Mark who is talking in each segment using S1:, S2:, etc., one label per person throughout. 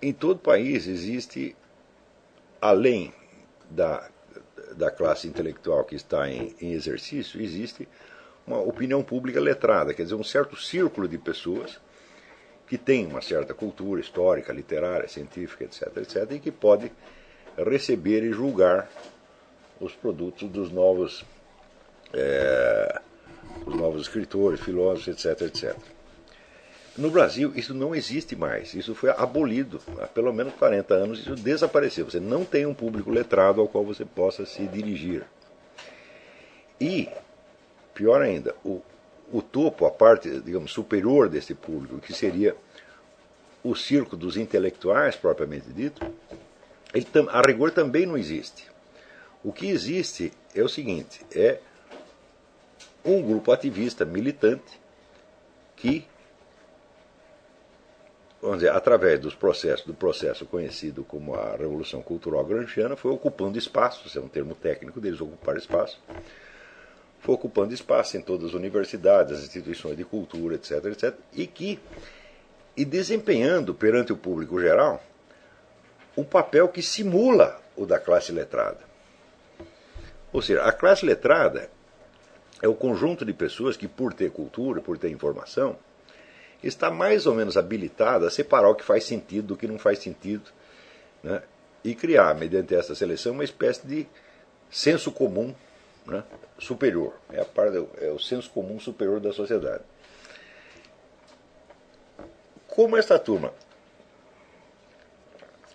S1: em todo país existe, além da classe intelectual que está em exercício, existe uma opinião pública letrada, quer dizer, um certo círculo de pessoas que tem uma certa cultura histórica, literária, científica, etc., etc., e que pode receber e julgar os produtos dos novos escritores, filósofos, etc., etc. No Brasil, isso não existe mais. Isso foi abolido. Há pelo menos 40 anos isso desapareceu. Você não tem um público letrado ao qual você possa se dirigir. E, pior ainda, o topo, a parte, digamos, superior desse público, que seria o círculo dos intelectuais, propriamente dito, ele, a rigor, também não existe. O que existe é o seguinte, é um grupo ativista, militante, que, vamos dizer, através do processo conhecido como a Revolução Cultural Gramsciana, foi ocupando espaço, esse é um termo técnico deles, ocupar espaço, foi ocupando espaço em todas as universidades, as instituições de cultura, etc., etc., e desempenhando perante o público geral um papel que simula o da classe letrada. Ou seja, a classe letrada é o conjunto de pessoas que, por ter cultura, por ter informação, está mais ou menos habilitada a separar o que faz sentido do que não faz sentido, né? E criar, mediante essa seleção, uma espécie de senso comum, né, superior. É o senso comum superior da sociedade. Como esta turma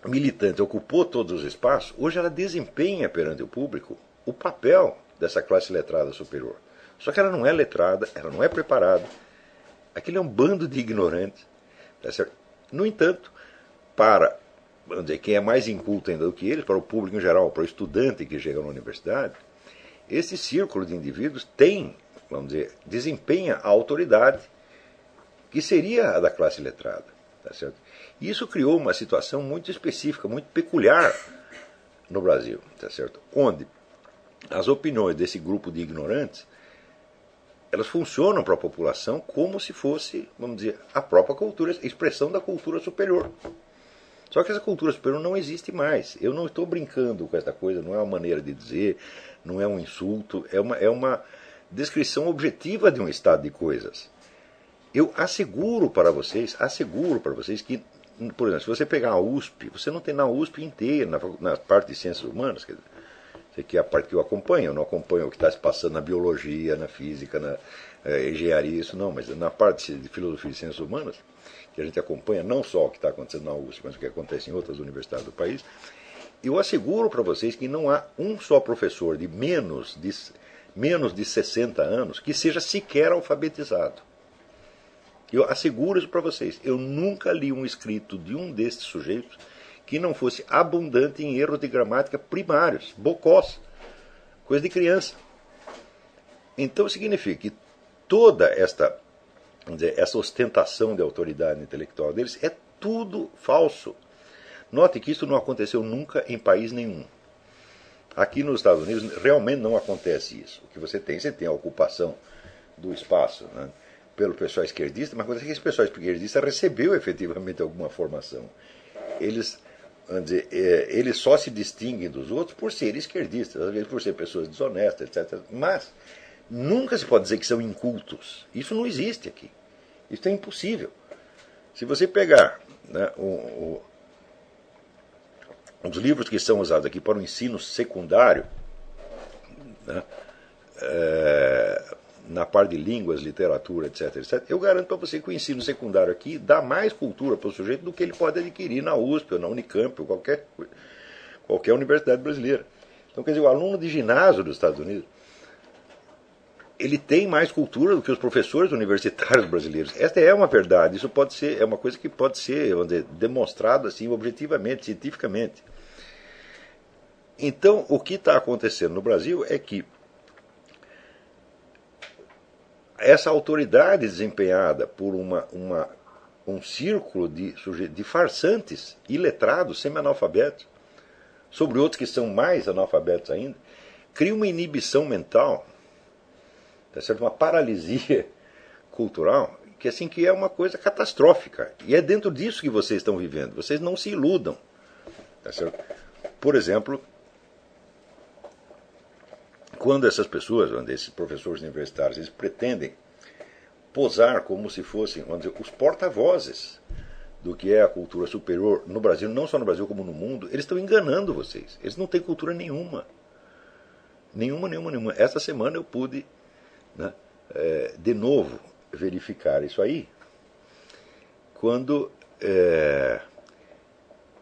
S1: militante ocupou todos os espaços, hoje ela desempenha perante o público o papel dessa classe letrada superior. Só que ela não é letrada, ela não é preparada. Aquilo é um bando de ignorantes. Tá certo? No entanto, para, vamos dizer, quem é mais inculto ainda do que eles, para o público em geral, para o estudante que chega na universidade, esse círculo de indivíduos tem, vamos dizer, desempenha a autoridade que seria a da classe letrada. Tá certo? E isso criou uma situação muito específica, muito peculiar no Brasil, tá certo? Onde as opiniões desse grupo de ignorantes elas funcionam para a população como se fosse, vamos dizer, a própria cultura, a expressão da cultura superior. Só que essa cultura superior não existe mais. Eu não estou brincando com essa coisa, não é uma maneira de dizer, não é um insulto, é uma descrição objetiva de um estado de coisas. Eu asseguro para vocês que, por exemplo, se você pegar a USP, você não tem na USP inteira, na parte de ciências humanas, quer dizer, que é a parte que eu acompanho, eu não acompanho o que está se passando na biologia, na física, na engenharia, isso não, mas na parte de filosofia e ciências humanas, que a gente acompanha não só o que está acontecendo na USP, mas o que acontece em outras universidades do país, eu asseguro para vocês que não há um só professor de menos de 60 anos que seja sequer alfabetizado. Eu asseguro isso para vocês, eu nunca li um escrito de um destes sujeitos que não fosse abundante em erros de gramática primários, bocós, coisa de criança. Então significa que toda essa ostentação de autoridade intelectual deles é tudo falso. Note que isso não aconteceu nunca em país nenhum. Aqui nos Estados Unidos realmente não acontece isso. O que você tem a ocupação do espaço, né, pelo pessoal esquerdista, mas acontece que esse pessoal esquerdista recebeu efetivamente alguma formação. Eles só se distinguem dos outros por serem esquerdistas, às vezes por ser pessoas desonestas, etc. Mas nunca se pode dizer que são incultos. Isso não existe aqui. Isso é impossível. Se você pegar, né, os livros que são usados aqui para o ensino secundário, né, na parte de línguas, literatura, etc., etc., eu garanto para você que o ensino secundário aqui dá mais cultura para o sujeito do que ele pode adquirir na USP, ou na Unicamp, ou qualquer universidade brasileira. Então, quer dizer, o aluno de ginásio dos Estados Unidos, ele tem mais cultura do que os professores universitários brasileiros. Esta é uma verdade, isso pode ser, é uma coisa que pode ser, vamos dizer, demonstrado assim, objetivamente, cientificamente. Então, o que está acontecendo no Brasil é que essa autoridade desempenhada por um círculo de farsantes, iletrados, semi-analfabetos, sobre outros que são mais analfabetos ainda, cria uma inibição mental, tá certo? Uma paralisia cultural, que é uma coisa catastrófica. E é dentro disso que vocês estão vivendo. Vocês não se iludam. Tá certo? Por exemplo, quando essas pessoas, esses professores universitários, eles pretendem posar como se fossem, vamos dizer, os porta-vozes do que é a cultura superior no Brasil, não só no Brasil como no mundo, eles estão enganando vocês. Eles não têm cultura nenhuma. Nenhuma. Essa semana eu pude, né, de novo verificar isso aí, quando,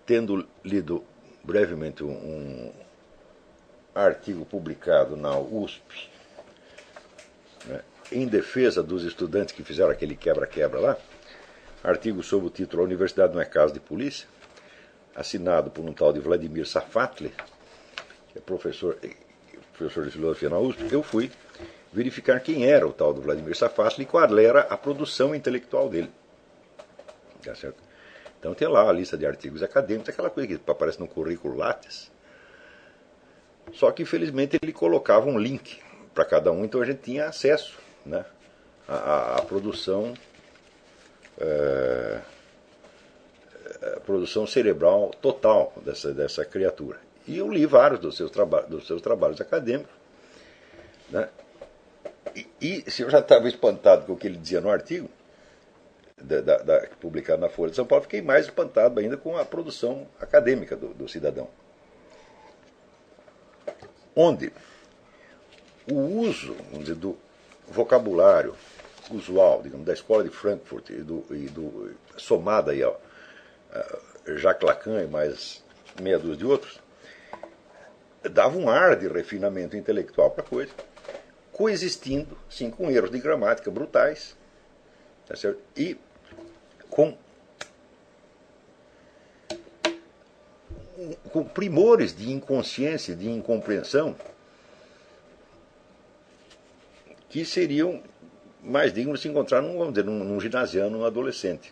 S1: tendo lido brevemente um artigo publicado na USP, né, em defesa dos estudantes que fizeram aquele quebra-quebra lá, artigo sob o título A Universidade não é Casa de Polícia, assinado por um tal de Vladimir Safatli, que é professor de filosofia na USP. Eu fui verificar quem era o tal do Vladimir Safatli e qual era a produção intelectual dele. Tá certo? Então tem lá a lista de artigos acadêmicos, aquela coisa que aparece no currículo Lattes. Só que, infelizmente, ele colocava um link para cada um, então a gente tinha acesso, né, à produção, a produção cerebral total dessa criatura. E eu li vários dos seus trabalhos acadêmicos, né, e se eu já estava espantado com o que ele dizia no artigo, publicado na Folha de São Paulo, fiquei mais espantado ainda com a produção acadêmica do cidadão. Onde o uso, vamos dizer, do vocabulário usual, digamos, da escola de Frankfurt somada aí, Jacques Lacan e mais meia dúzia de outros, dava um ar de refinamento intelectual para a coisa, coexistindo, sim, com erros de gramática brutais, tá certo? E com primores de inconsciência, de incompreensão, que seriam mais dignos de se encontrar num ginasiano, num adolescente.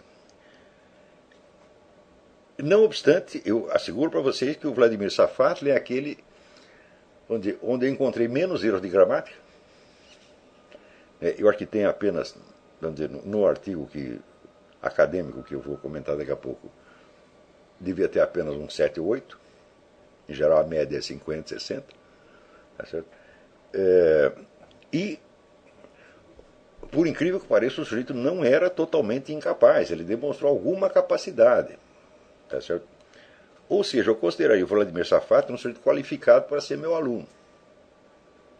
S1: Não obstante, eu asseguro para vocês que o Vladimir Safatli é aquele onde eu encontrei menos erros de gramática. Eu acho que tem apenas, vamos dizer, no artigo acadêmico que eu vou comentar daqui a pouco, devia ter apenas um 7 ou 8. Em geral, a média é 50, 60. Tá certo? E, por incrível que pareça, o sujeito não era totalmente incapaz. Ele demonstrou alguma capacidade. Tá certo? Ou seja, eu consideraria o Vladimir Safatli um sujeito qualificado para ser meu aluno.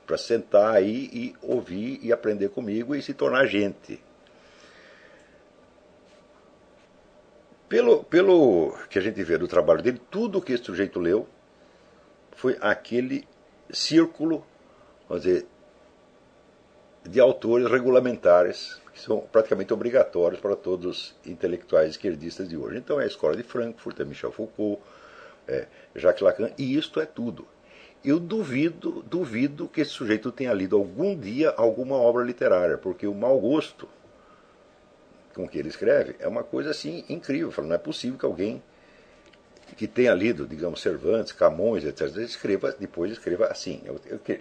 S1: Para sentar aí e ouvir e aprender comigo e se tornar gente. Pelo que a gente vê do trabalho dele, tudo que esse sujeito leu foi aquele círculo, vamos dizer, de autores regulamentares, que são praticamente obrigatórios para todos os intelectuais esquerdistas de hoje. Então é a escola de Frankfurt, é Michel Foucault, Jacques Lacan, e isto é tudo. Eu duvido que esse sujeito tenha lido algum dia alguma obra literária, porque o mau gosto com que ele escreve é uma coisa assim incrível. Não é possível que alguém que tenha lido, digamos, Cervantes, Camões, etc., depois escreva assim.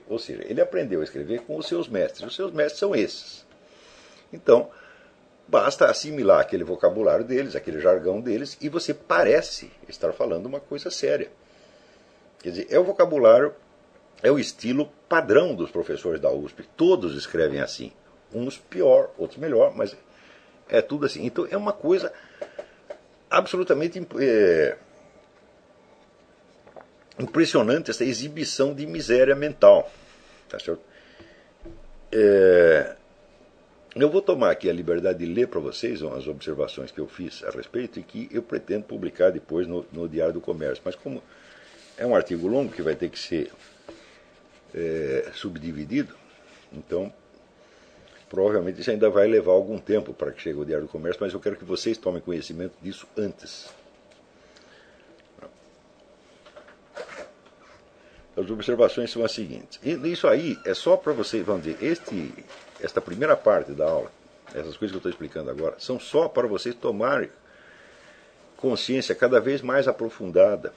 S1: Ou seja, ele aprendeu a escrever com os seus mestres. Os seus mestres são esses. Então, basta assimilar aquele vocabulário deles, aquele jargão deles, e você parece estar falando uma coisa séria. Quer dizer, é o vocabulário, é o estilo padrão dos professores da USP. Todos escrevem assim. Uns pior, outros melhor, mas é tudo assim. Então é uma coisa absolutamente impressionante essa exibição de miséria mental. Tá certo? Eu vou tomar aqui a liberdade de ler para vocês as observações que eu fiz a respeito e que eu pretendo publicar depois no Diário do Comércio. Mas como é um artigo longo que vai ter que ser subdividido, então provavelmente isso ainda vai levar algum tempo para que chegue ao Diário do Comércio, mas eu quero que vocês tomem conhecimento disso antes. As observações são as seguintes. E isso aí é só para vocês, vamos dizer, esta primeira parte da aula, essas coisas que eu estou explicando agora, são só para vocês tomarem consciência cada vez mais aprofundada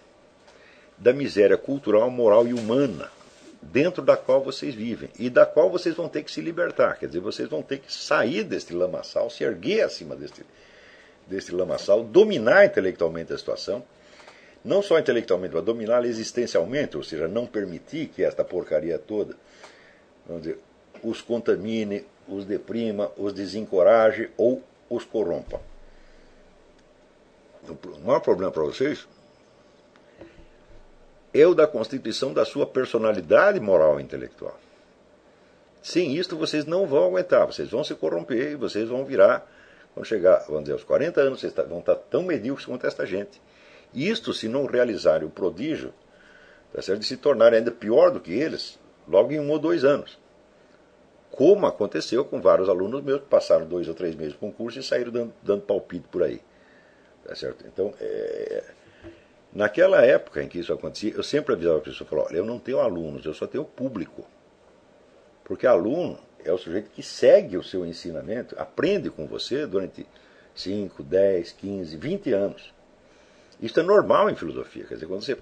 S1: da miséria cultural, moral e humana dentro da qual vocês vivem e da qual vocês vão ter que se libertar. Quer dizer, vocês vão ter que sair deste lamaçal, se erguer acima deste lamaçal, dominar intelectualmente a situação, não só intelectualmente, mas dominá-la existencialmente, ou seja, não permitir que esta porcaria toda, vamos dizer, os contamine, os deprima, os desencoraje ou os corrompa. O maior problema para vocês é o da constituição da sua personalidade moral e intelectual. Sem isto vocês não vão aguentar, vocês vão se corromper e vocês vão virar, quando chegar, vamos dizer, aos 40 anos, vocês vão estar tão medíocres quanto esta gente. Isto se não realizarem o prodígio, tá certo, de se tornarem ainda pior do que eles, logo em 1 ou 2 anos. Como aconteceu com vários alunos meus que passaram 2 ou 3 meses no concurso e saíram dando palpite por aí. Tá certo? Então, naquela época em que isso acontecia, eu sempre avisava a pessoa, falava, olha, eu não tenho alunos, eu só tenho público. Porque aluno é o sujeito que segue o seu ensinamento, aprende com você durante 5, 10, 15, 20 anos. Isso é normal em filosofia. Quer dizer, quando você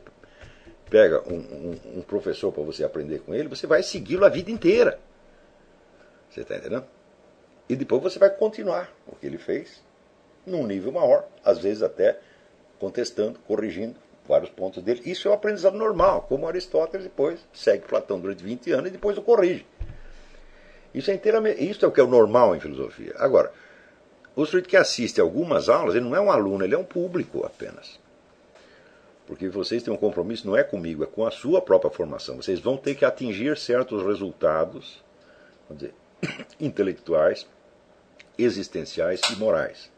S1: pega um professor para você aprender com ele, você vai segui-lo a vida inteira. Você está entendendo? E depois você vai continuar o que ele fez num nível maior, às vezes até contestando, corrigindo vários pontos dele. Isso é um aprendizado normal, como Aristóteles depois segue Platão durante 20 anos e depois o corrige. Isso é o que é o normal em filosofia. Agora, o sujeito que assiste a algumas aulas, ele não é um aluno, ele é um público apenas. Porque vocês têm um compromisso, não é comigo, é com a sua própria formação. Vocês vão ter que atingir certos resultados, vamos dizer, intelectuais, existenciais e morais.